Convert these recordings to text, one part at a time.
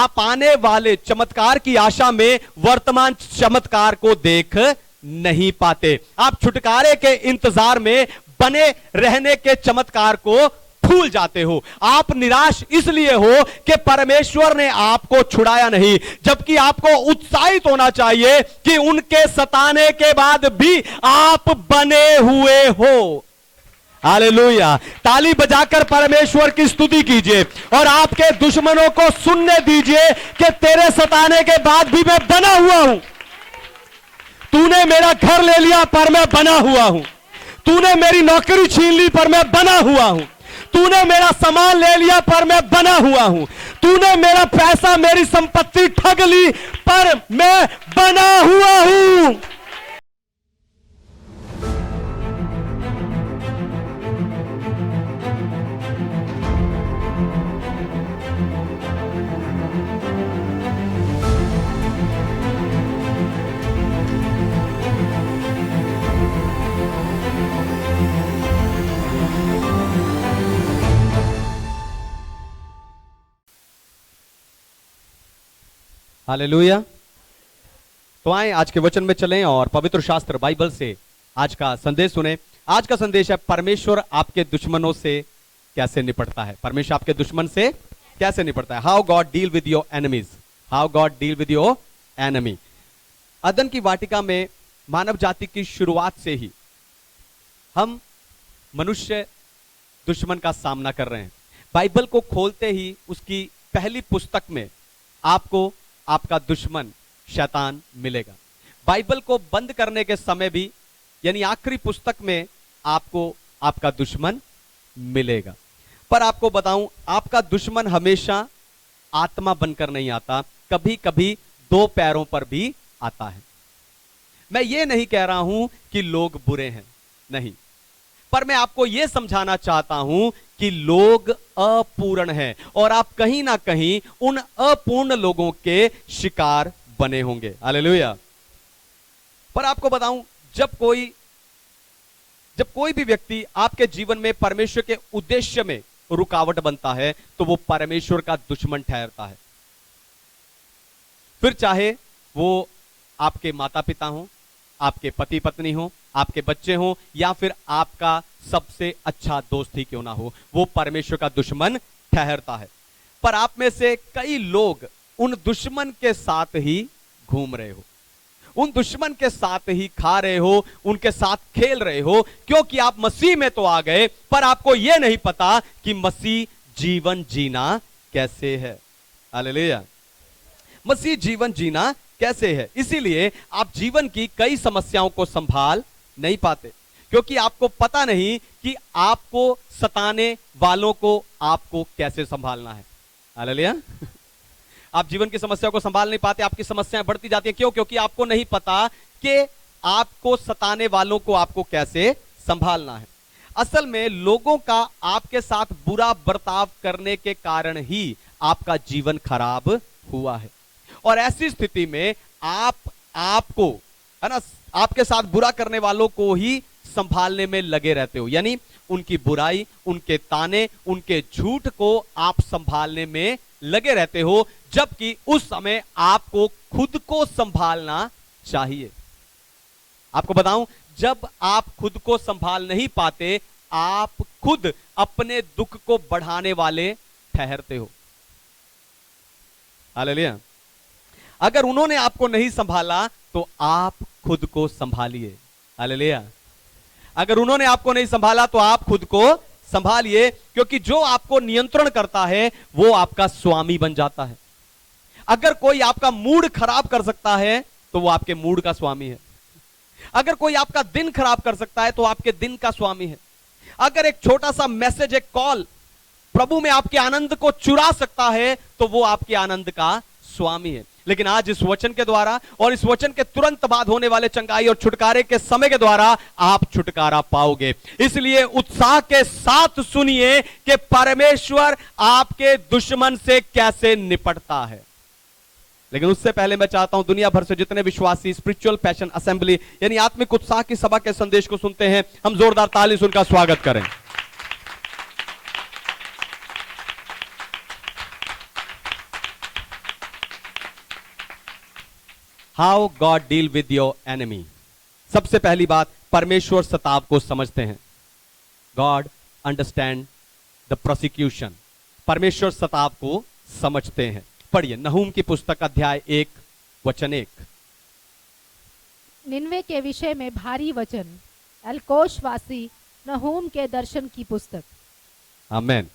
आप आने वाले चमत्कार की आशा में वर्तमान चमत्कार को देख नहीं पाते। आप छुटकारे के इंतजार में बने रहने के चमत्कार को भूल जाते हो। आप निराश इसलिए हो कि परमेश्वर ने आपको छुड़ाया नहीं, जबकि आपको उत्साहित होना चाहिए कि उनके सताने के बाद भी आप बने हुए हो। हालेलुया। ताली बजाकर परमेश्वर की स्तुति कीजिए और आपके दुश्मनों को सुनने दीजिए कि तेरे सताने के बाद भी मैं बना हुआ हूं। तूने मेरा घर ले लिया पर मैं बना हुआ हूं। तूने मेरी नौकरी छीन ली पर मैं बना हुआ हूं। तूने मेरा सामान ले लिया पर मैं बना हुआ हूं। तूने मेरा पैसा मेरी संपत्ति ठग ली पर मैं बना हुआ हूं। हालेलुया। तो आए आज के वचन में चलें और पवित्र शास्त्र बाइबल से आज का संदेश सुने। आज का संदेश है परमेश्वर आपके दुश्मनों से कैसे निपटता है। परमेश्वर आपके दुश्मन से कैसे निपटता है। How God deal with your enemies. How God deal with your enemy. अदन की वाटिका में मानव जाति की शुरुआत से ही हम मनुष्य दुश्मन का सामना कर रहे हैं। बाइबल को खोलते ही उसकी पहली पुस्तक में आपको आपका दुश्मन शैतान मिलेगा। बाइबल को बंद करने के समय भी यानी आखिरी पुस्तक में आपको आपका दुश्मन मिलेगा। पर आपको बताऊं, आपका दुश्मन हमेशा आत्मा बनकर नहीं आता, कभी कभी दो पैरों पर भी आता है। मैं ये नहीं कह रहा हूं कि लोग बुरे हैं, नहीं, पर मैं आपको यह समझाना चाहता हूं कि लोग अपूर्ण हैं और आप कहीं ना कहीं उन अपूर्ण लोगों के शिकार बने होंगे। हालेलुया। पर आपको बताऊं, जब कोई भी व्यक्ति आपके जीवन में परमेश्वर के उद्देश्य में रुकावट बनता है तो वो परमेश्वर का दुश्मन ठहरता है। फिर चाहे वो आपके माता पिता हो, आपके पति पत्नी हो, आपके बच्चे हो, या फिर आपका सबसे अच्छा दोस्त ही क्यों ना हो, वो परमेश्वर का दुश्मन ठहरता है। पर आप में से कई लोग उन दुश्मन के साथ ही घूम रहे हो, उन दुश्मन के साथ ही खा रहे हो, उनके साथ खेल रहे हो, क्योंकि आप मसीह में तो आ गए पर आपको यह नहीं पता कि मसीह जीवन जीना कैसे है। हालेलुया। मसीह जीवन जीना कैसे है। इसीलिए आप जीवन की कई समस्याओं को संभाल नहीं पाते, क्योंकि आपको पता नहीं कि आपको सताने वालों को आपको कैसे संभालना है। हालेलुया। आप जीवन की समस्याओं को संभाल नहीं पाते, आपकी समस्याएं बढ़ती जाती हैं। क्यों? क्योंकि आपको नहीं पता कि आपको सताने वालों को आपको कैसे संभालना है। असल में लोगों का आपके साथ बुरा बर्ताव करने के कारण ही आपका जीवन खराब हुआ है, और ऐसी स्थिति में आपको है ना, आपके साथ बुरा करने वालों को ही संभालने में लगे रहते हो। यानी उनकी बुराई, उनके ताने, उनके झूठ को आप संभालने में लगे रहते हो, जबकि उस समय आपको खुद को संभालना चाहिए। आपको बताऊं, जब आप खुद को संभाल नहीं पाते, आप खुद अपने दुख को बढ़ाने वाले ठहरते हो। हालेलुया। अगर उन्होंने आपको नहीं संभाला तो आप खुद को संभालिए। हालेलुया। अगर उन्होंने आपको नहीं संभाला तो आप खुद को संभालिए, क्योंकि जो आपको नियंत्रण करता है वो आपका स्वामी बन जाता है। अगर कोई आपका मूड खराब कर सकता है तो वो आपके मूड का स्वामी है। अगर कोई आपका दिन खराब कर सकता है तो आपके दिन का स्वामी है। अगर एक छोटा सा मैसेज, एक कॉल प्रभु में आपके आनंद को चुरा सकता है तो वो आपके आनंद का स्वामी है। लेकिन आज इस वचन के द्वारा और इस वचन के तुरंत बाद होने वाले चंगाई और छुटकारे के समय के द्वारा आप छुटकारा पाओगे। इसलिए उत्साह के साथ सुनिए कि परमेश्वर आपके दुश्मन से कैसे निपटता है। लेकिन उससे पहले मैं चाहता हूं दुनिया भर से जितने विश्वासी स्पिरिचुअल पैशन असेंबली यानी आत्मिक उत्साह की सभा के संदेश को सुनते हैं, हम जोरदार ताली से उनका स्वागत करें। How God deal with your enemy. सबसे पहली बात, परमेश्वर सताव को समझते हैं। God understand the prosecution. परमेश्वर सताव को समझते हैं। पढ़िए नहूम की पुस्तक अध्याय 1 वचन 1। निन्वे के विषय में भारी वचन, एलकोशवासी नहूम के दर्शन की पुस्तक। आमेन।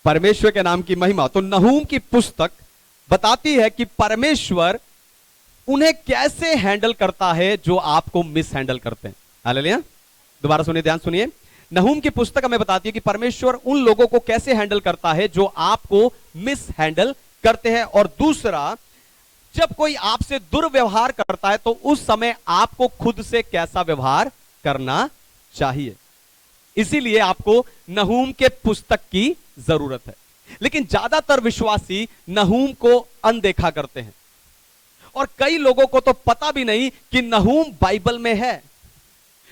परमेश्वर के नाम की महिमा। तो नहूम की पुस्तक बताती है कि परमेश्वर उन्हें कैसे हैंडल करता है जो आपको मिस हैंडल करते हैं। हालेलुया। दोबारा सुनिए, ध्यान सुनिए। नहूम की पुस्तक हमें बताती है कि परमेश्वर उन लोगों को कैसे हैंडल करता है जो आपको मिस हैंडल करते हैं। और दूसरा, जब कोई आपसे दुर्व्यवहार करता है तो उस समय आपको खुद से कैसा व्यवहार करना चाहिए। इसीलिए आपको नहूम के पुस्तक की जरूरत है। लेकिन ज्यादातर विश्वासी नहूम को अनदेखा करते हैं और कई लोगों को तो पता भी नहीं कि नहूम बाइबल में है।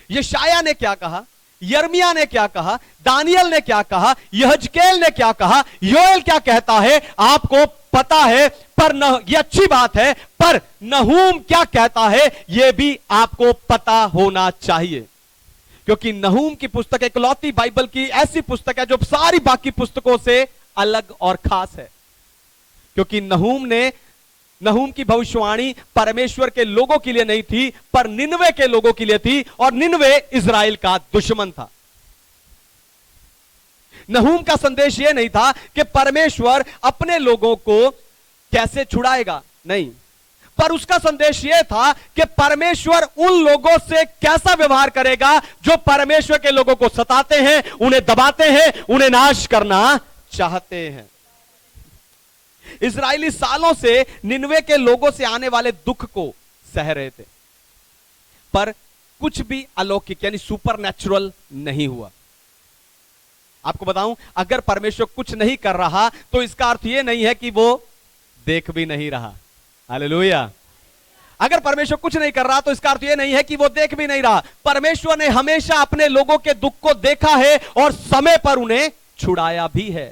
यशाया ने क्या कहा, यर्मिया ने क्या कहा, दानियल ने क्या कहा, यहजकेल ने क्या कहा, योएल क्या कहता है, आपको पता है। पर ये अच्छी बात है, पर नहूम क्या कहता है यह भी आपको पता होना चाहिए। क्योंकि नहूम की पुस्तक इकलौती बाइबल की ऐसी पुस्तक है जो सारी बाकी पुस्तकों से अलग और खास है। क्योंकि नहूम की भविष्यवाणी परमेश्वर के लोगों के लिए नहीं थी, पर निनवे के लोगों के लिए थी, और निनवे इजराइल का दुश्मन था। नहूम का संदेश यह नहीं था कि परमेश्वर अपने लोगों को कैसे छुड़ाएगा, नहीं, पर उसका संदेश यह था कि परमेश्वर उन लोगों से कैसा व्यवहार करेगा जो परमेश्वर के लोगों को सताते हैं, उन्हें दबाते हैं, उन्हें नाश करना चाहते हैं। इजरायली सालों से निनवे के लोगों से आने वाले दुख को सह रहे थे, पर कुछ भी अलौकिक यानी सुपरनैचुरल नहीं हुआ। आपको बताऊं, अगर परमेश्वर कुछ नहीं कर रहा तो इसका अर्थ यह नहीं है कि वो देख भी नहीं रहा। हालेलुया। अगर परमेश्वर कुछ नहीं कर रहा तो इसका अर्थ यह नहीं है कि वो देख भी नहीं रहा। परमेश्वर ने हमेशा अपने लोगों के दुख को देखा है और समय पर उन्हें छुड़ाया भी है।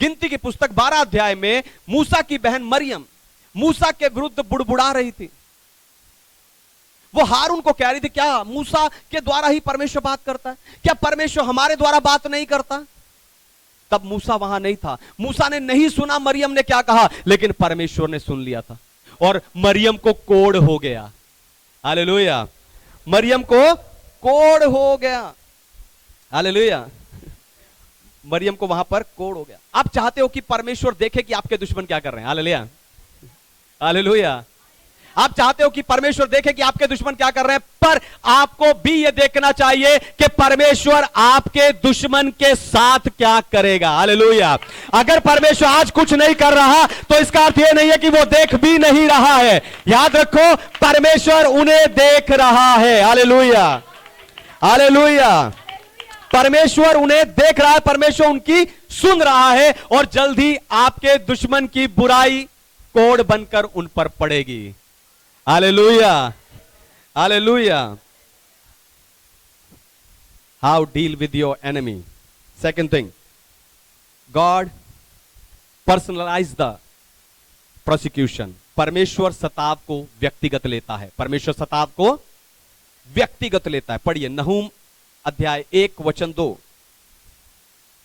गिनती की पुस्तक 12 अध्याय में मूसा की बहन मरियम मूसा के विरुद्ध बुड़बुड़ा रही थी। वो हारून को कह रही थी, क्या मूसा के द्वारा ही परमेश्वर बात करता है? क्या परमेश्वर हमारे द्वारा बात नहीं करता? तब मूसा वहां नहीं था। मूसा ने नहीं सुना मरियम ने क्या कहा, लेकिन परमेश्वर ने सुन लिया था और मरियम को कोढ़ हो गया। हालेलुया। मरियम को कोढ़ हो गया। हालेलुया। मरियम को वहां पर कोढ़ हो गया। आप चाहते हो कि परमेश्वर देखे कि आपके दुश्मन क्या कर रहे हैं? हालेलुया। हालेलुया। आप चाहते हो कि परमेश्वर देखे कि आपके दुश्मन क्या कर रहे हैं, पर आपको भी यह देखना चाहिए कि परमेश्वर आपके दुश्मन के साथ क्या करेगा। हालेलुया। अगर परमेश्वर आज कुछ नहीं कर रहा तो इसका अर्थ यह नहीं है कि वो देख भी नहीं रहा है। याद रखो, परमेश्वर उन्हें देख रहा है। हालेलुया। हालेलुया। परमेश्वर उन्हें देख रहा है, परमेश्वर उनकी सुन रहा है, और जल्द ही आपके दुश्मन की बुराई कोड़ बनकर उन पर पड़ेगी। Hallelujah. Hallelujah. How deal with your enemy. Second thing, God personalize the prosecution. परमेश्वर सताव को व्यक्तिगत लेता है। परमेश्वर सताव को व्यक्तिगत लेता है। पढ़िए नहूम अध्याय 1 वचन 2।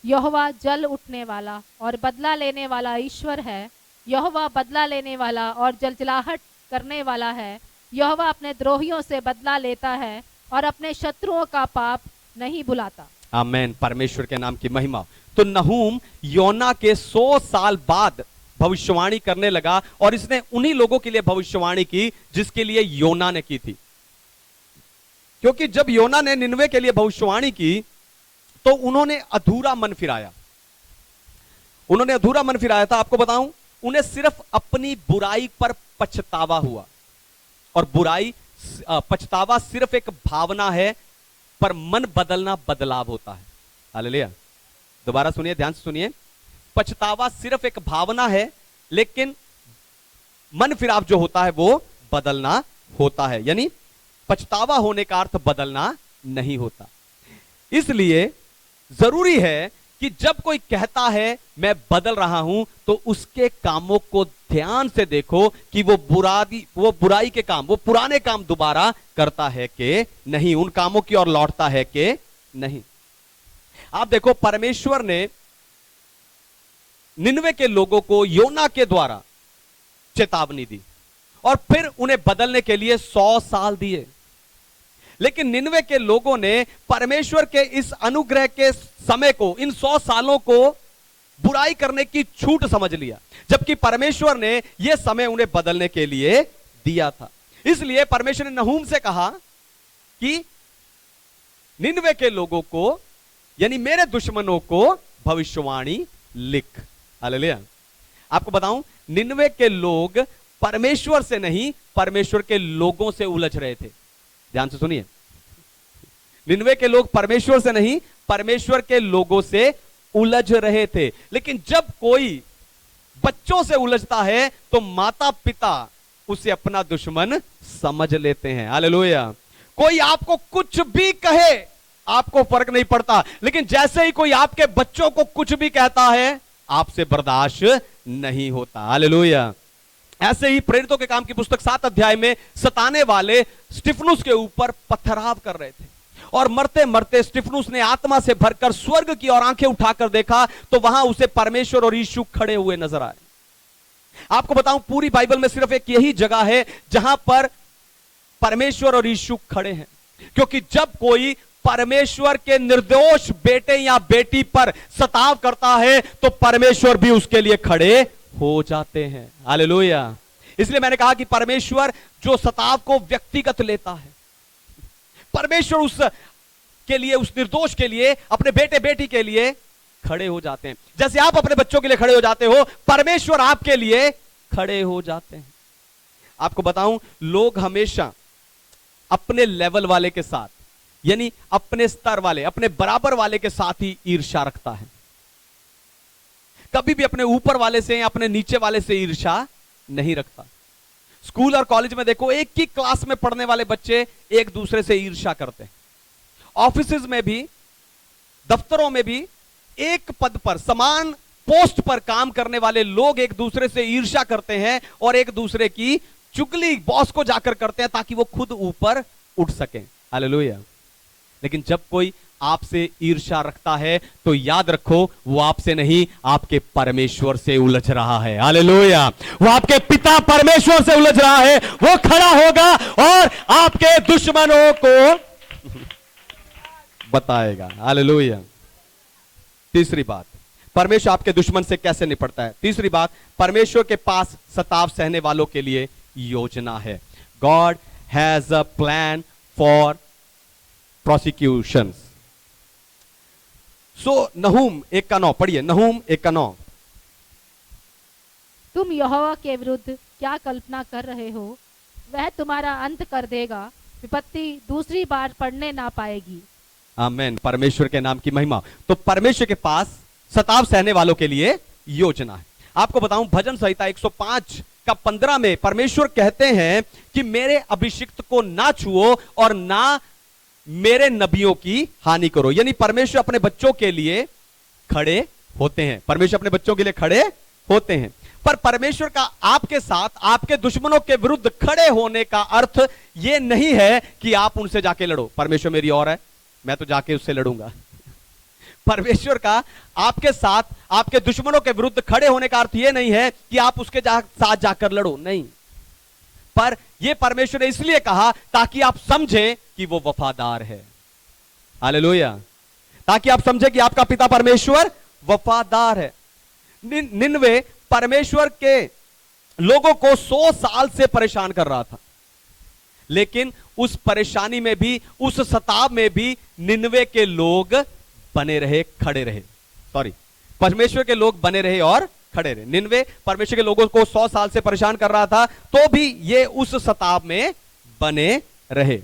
यहोवा जल उठने वाला और बदला लेने वाला ईश्वर है। यहोवा बदला लेने वाला और जलजलाहट करने वाला है। यहोवा अपने द्रोहियों से बदला लेता है और अपने शत्रुओं का पाप नहीं भुलाता। आमेन। परमेश्वर के नाम की महिमा। तो नहूम योना के 100 साल बाद भविष्यवाणी करने लगा, और इसने उन्हीं लोगों के लिए भविष्यवाणी की जिसके लिए योना ने की थी। क्योंकि जब योना ने निनवे के लिए भविष्यवाणी की तो उन्होंने अधूरा मन फिराया। उन्होंने अधूरा मन फिराया था। आपको बताऊं, उन्हें सिर्फ अपनी बुराई पर पछतावा हुआ, और पछतावा सिर्फ एक भावना है, पर मन बदलना बदलाव होता है। हालेलुया। दोबारा सुनिए, ध्यान से सुनिए। पछतावा सिर्फ एक भावना है, लेकिन मन फिराव जो होता है वो बदलना होता है। यानी पछतावा होने का अर्थ बदलना नहीं होता। इसलिए जरूरी है कि जब कोई कहता है मैं बदल रहा हूं, तो उसके कामों को ध्यान से देखो कि वो बुराई के काम, वो पुराने काम दोबारा करता है कि नहीं, उन कामों की ओर लौटता है कि नहीं। आप देखो, परमेश्वर ने निनवे के लोगों को योना के द्वारा चेतावनी दी और फिर उन्हें बदलने के लिए 100 साल दिए। लेकिन निनवे के लोगों ने परमेश्वर के इस अनुग्रह के समय को, इन 100 सालों को बुराई करने की छूट समझ लिया, जबकि परमेश्वर ने यह समय उन्हें बदलने के लिए दिया था। इसलिए परमेश्वर ने नहूम से कहा कि निनवे के लोगों को, यानी मेरे दुश्मनों को भविष्यवाणी लिख। हालेलुया। आपको बताऊं, निनवे के लोग परमेश्वर से नहीं, परमेश्वर के लोगों से उलझ रहे थे। ध्यान से सुनिए, निनवे के लोग परमेश्वर से नहीं, परमेश्वर के लोगों से उलझ रहे थे। लेकिन जब कोई बच्चों से उलझता है तो माता पिता उसे अपना दुश्मन समझ लेते हैं। हालेलुया। कोई आपको कुछ भी कहे, आपको फर्क नहीं पड़ता, लेकिन जैसे ही कोई आपके बच्चों को कुछ भी कहता है, आपसे बर्दाश्त नहीं होता। हालेलुया। ऐसे ही प्रेरितों के काम की पुस्तक 7 अध्याय में सताने वाले स्टिफनुस के ऊपर पथराव कर रहे थे और मरते मरते स्टिफनुस ने आत्मा से भरकर स्वर्ग की ओर आंखें उठाकर देखा तो वहां उसे परमेश्वर और यीशु खड़े हुए नजर आए। आपको बताऊं, पूरी बाइबल में सिर्फ एक यही जगह है जहां पर परमेश्वर और यीशु खड़े हैं, क्योंकि जब कोई परमेश्वर के निर्दोष बेटे या बेटी पर सताव करता है तो परमेश्वर भी उसके लिए खड़े हो जाते हैं। हालेलुया। इसलिए मैंने कहा कि परमेश्वर जो सताव को व्यक्तिगत लेता है, परमेश्वर उस के लिए, उस निर्दोष के लिए, अपने बेटे बेटी के लिए खड़े हो जाते हैं। जैसे आप अपने बच्चों के लिए खड़े हो जाते हो, परमेश्वर आपके लिए खड़े हो जाते हैं। आपको बताऊं, लोग हमेशा अपने लेवल वाले के साथ, यानी अपने स्तर वाले, अपने बराबर वाले के साथ ही ईर्ष्या रखता है। कभी भी अपने ऊपर वाले से या अपने नीचे वाले से ईर्ष्या नहीं रखता। स्कूल और कॉलेज में देखो, एक ही क्लास में पढ़ने वाले बच्चे एक दूसरे से ईर्ष्या करते हैं। ऑफिसेज में भी, दफ्तरों में भी एक पद पर, समान पोस्ट पर काम करने वाले लोग एक दूसरे से ईर्ष्या करते हैं और एक दूसरे की चुगली बॉस को जाकर करते हैं ताकि वो खुद ऊपर उठ सकें। हालेलुया। लेकिन जब कोई आपसे ईर्ष्या रखता है तो याद रखो, वो आपसे नहीं, आपके परमेश्वर से उलझ रहा है। हालेलुया। वो आपके पिता परमेश्वर से उलझ रहा है। वो खड़ा होगा और आपके दुश्मनों को बताएगा। हालेलुया। तीसरी बात, परमेश्वर आपके दुश्मन से कैसे निपटता है। तीसरी बात, परमेश्वर के पास सताव सहने वालों के लिए योजना है। God has a plan for prosecutions. So Nahum 1:9 पढ़िए, नहूम 1:9। तुम यहोवा के विरुद्ध क्या कल्पना कर रहे हो, वह तुम्हारा अंत कर देगा, विपत्ति दूसरी बार पड़ने ना पाएगी। आमीन। परमेश्वर के नाम की महिमा। तो परमेश्वर के पास सताव सहने वालों के लिए योजना है। आपको बताऊं, भजन संहिता 105:15 में परमेश्वर कहते हैं कि मेरे अभिषिक्त को ना छुओ और ना मेरे नबियों की हानि करो। यानी परमेश्वर अपने बच्चों के लिए खड़े होते हैं। परमेश्वर अपने बच्चों के लिए खड़े होते हैं। पर परमेश्वर का आपके साथ, आपके दुश्मनों के विरुद्ध खड़े होने का अर्थ यह नहीं है कि आप उनसे जाके लड़ो। परमेश्वर मेरी और है, मैं तो जाके उससे लड़ूंगा। परमेश्वर का आपके साथ, आपके दुश्मनों के विरुद्ध खड़े होने का अर्थ यह नहीं है कि आप उसके साथ जाकर लड़ो, नहीं। पर यह परमेश्वर ने इसलिए कहा ताकि आप समझें कि वो वफादार है। हालेलुया। ताकि आप समझें कि आपका पिता परमेश्वर वफादार है। निनवे परमेश्वर के लोगों को 100 साल से परेशान कर रहा था, लेकिन उस परेशानी में भी, उस सताव में भी निनवे के लोग बने रहे, खड़े रहे। सॉरी, परमेश्वर के लोग बने रहे और खड़े रहे। निनवे परमेश्वर के लोगों को 100 साल से परेशान कर रहा था, तो भी ये उस सताव में बने रहे।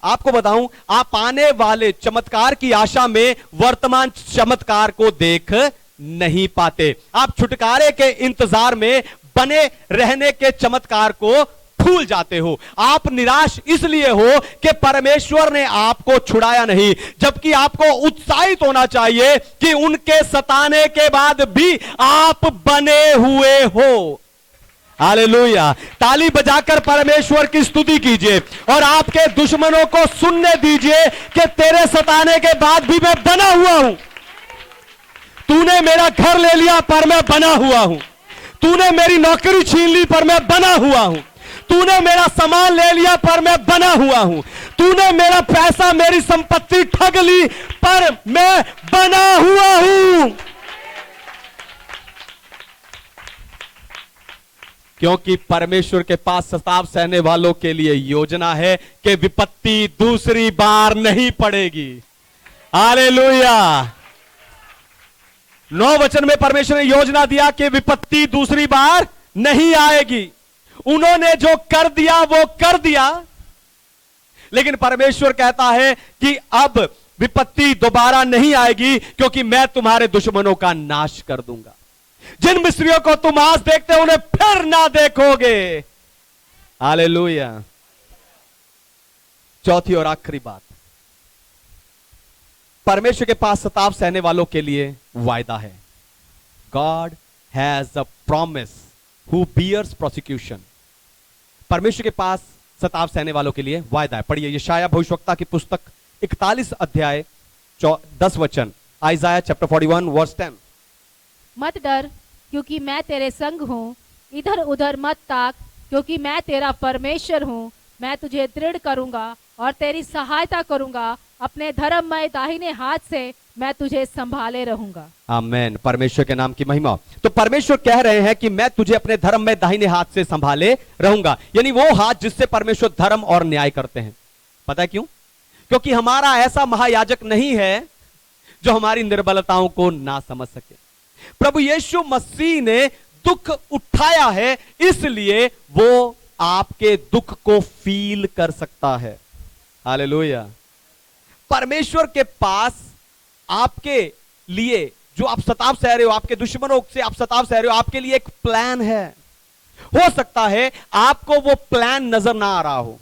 आपको बताऊं, आप आने वाले चमत्कार की आशा में वर्तमान चमत्कार को देख नहीं पाते। आप छुटकारे के इंतजार में बने रहने के चमत्कार को भूल जाते हो। आप निराश इसलिए हो कि परमेश्वर ने आपको छुड़ाया नहीं, जबकि आपको उत्साहित होना चाहिए कि उनके सताने के बाद भी आप बने हुए हो। हालेलुया। ताली बजाकर परमेश्वर की स्तुति कीजिए और आपके दुश्मनों को सुनने दीजिए कि तेरे सताने के बाद भी मैं बना हुआ हूं। तूने मेरा घर ले लिया पर मैं बना हुआ हूं। तूने मेरी नौकरी छीन ली पर मैं बना हुआ हूं। तूने मेरा सामान ले लिया पर मैं बना हुआ हूं। तूने मेरा पैसा मेरी संपत्ति ठग ली पर मैं बना हुआ हूं। क्योंकि परमेश्वर के पास सताव सहने वालों के लिए योजना है कि विपत्ति दूसरी बार नहीं पड़ेगी। हालेलुया। 9 वचन में परमेश्वर ने योजना दिया कि विपत्ति दूसरी बार नहीं आएगी। उन्होंने जो कर दिया वो कर दिया, लेकिन परमेश्वर कहता है कि अब विपत्ति दोबारा नहीं आएगी क्योंकि मैं तुम्हारे दुश्मनों का नाश कर दूंगा। जिन मिस्रियों को तुम आज देखते हो उन्हें फिर ना देखोगे। हालेलुया। चौथी और आखिरी बात, परमेश्वर के पास सताव सहने वालों के लिए वायदा है। God has a promise who bears prosecution. परमेश्वर के पास सताव सहने वालों के लिए वायदा है। पढ़िए यशायाह भविष्यवक्ता की पुस्तक 41 अध्याय 10 वचन, आइजाया चैप्टर 41 वर्स 10। मत डर क्योंकि मैं तेरे संग हूँ, इधर उधर मत ताक क्योंकि मैं तेरा परमेश्वर हूँ। मैं तुझे दृढ़ करूंगा और तेरी सहायता करूंगा, अपने धर्ममय दाहिने हाथ से मैं तुझे संभाले रहूंगा। आमीन। परमेश्वर के नाम की महिमा। तो परमेश्वर कह रहे हैं कि मैं तुझे अपने धर्म में दाहिने हाथ से संभाले रहूंगा, यानी वो हाथ जिससे परमेश्वर धर्म और न्याय करते हैं। पता है क्यों? क्योंकि हमारा ऐसा महायाजक नहीं है जो हमारी निर्बलताओं को ना समझ सके। प्रभु यीशु मसीह ने दुख उठाया है, इसलिए वो आपके दुख को फील कर सकता है। हालेलुया। परमेश्वर के पास आपके लिए जो आप सताव सह रहे हो, आपके दुश्मनों से आप सताव सह रहे हो, आपके लिए एक प्लान है। हो सकता है आपको वो प्लान नजर ना आ रहा हो,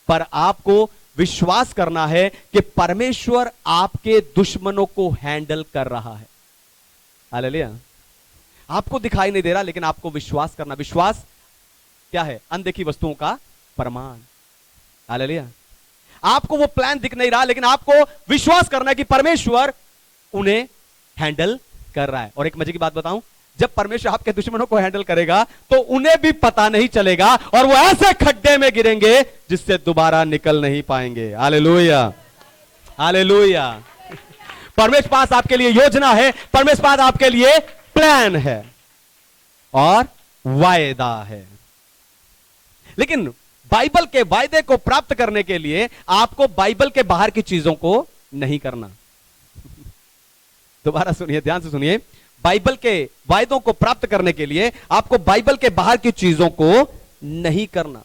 पर आपको विश्वास करना है कि परमेश्वर आपके दुश्मनों को हैंडल कर रहा है। हालेलुया। आपको दिखाई नहीं दे रहा, लेकिन आपको विश्वास करना। विश्वास क्या है? अनदेखी वस्तुओं का प्रमाण। हालेलुया। आपको वो प्लान दिख नहीं रहा, लेकिन आपको विश्वास करना है कि परमेश्वर उन्हें हैंडल कर रहा है। और एक मजे की बात बताऊं, जब परमेश्वर आपके दुश्मनों को हैंडल करेगा तो उन्हें भी पता नहीं चलेगा और वो ऐसे खड्डे में गिरेंगे जिससे दोबारा निकल नहीं पाएंगे। हालेलुया। हालेलुया। परमेश्वर पास आपके लिए योजना है, परमेश्वर पास आपके लिए प्लान है और वायदा है। लेकिन बाइबल के वायदे को प्राप्त करने के लिए आपको बाइबल के बाहर की चीजों को नहीं करना। दोबारा सुनिए, ध्यान से सुनिए। बाइबल के वायदों को प्राप्त करने के लिए आपको बाइबल के बाहर की चीजों को नहीं करना।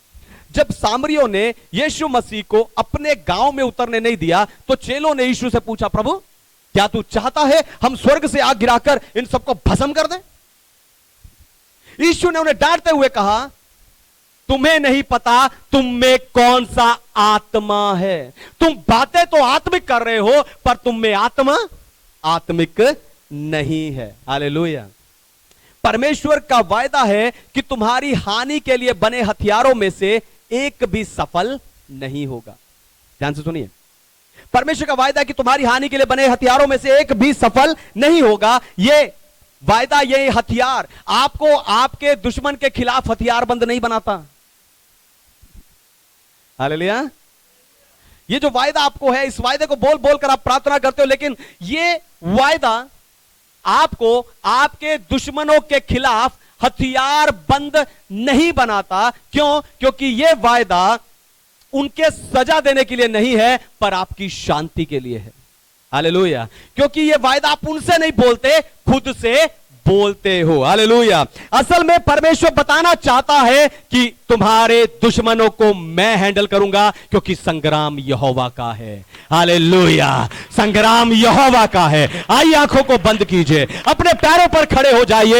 जब सामरियों ने यीशु मसीह को अपने गांव में उतरने नहीं दिया तो चेलों ने यीशु से पूछा, प्रभु क्या तू चाहता है हम स्वर्ग से आग गिराकर इन सबको भस्म कर दें? यीशु ने उन्हें डांटते हुए कहा, तुम्हें नहीं पता तुम में कौन सा आत्मा है। तुम बातें तो आत्मिक कर रहे हो पर तुम में आत्मा आत्मिक नहीं है। हालेलुया। परमेश्वर का वायदा है कि तुम्हारी हानि के लिए बने हथियारों में से एक भी सफल नहीं होगा। ध्यान से सुनिए, परमेश्वर का वायदा है कि तुम्हारी हानि के लिए बने हथियारों में से एक भी सफल नहीं होगा। ये वायदा, ये हथियार आपको आपके दुश्मन के खिलाफ हथियारबंद नहीं बनाता। हालेलुया। ये जो वायदा आपको है, इस वायदे को बोल बोल कर आप प्रार्थना करते हो, लेकिन ये वायदा आपको आपके दुश्मनों के खिलाफ हथियार बंद नहीं बनाता। क्यों? क्योंकि यह वायदा उनके सजा देने के लिए नहीं है पर आपकी शांति के लिए है। हालेलुया। क्योंकि यह वायदा आप उनसे नहीं बोलते, खुद से बोलते हो। हालेलुया। असल में परमेश्वर बताना चाहता है कि तुम्हारे दुश्मनों को मैं हैंडल करूंगा क्योंकि संग्राम यहोवा का है। हालेलुया। संग्राम यहोवा का है। आइए आंखों को बंद कीजिए, अपने पैरों पर खड़े हो जाइए।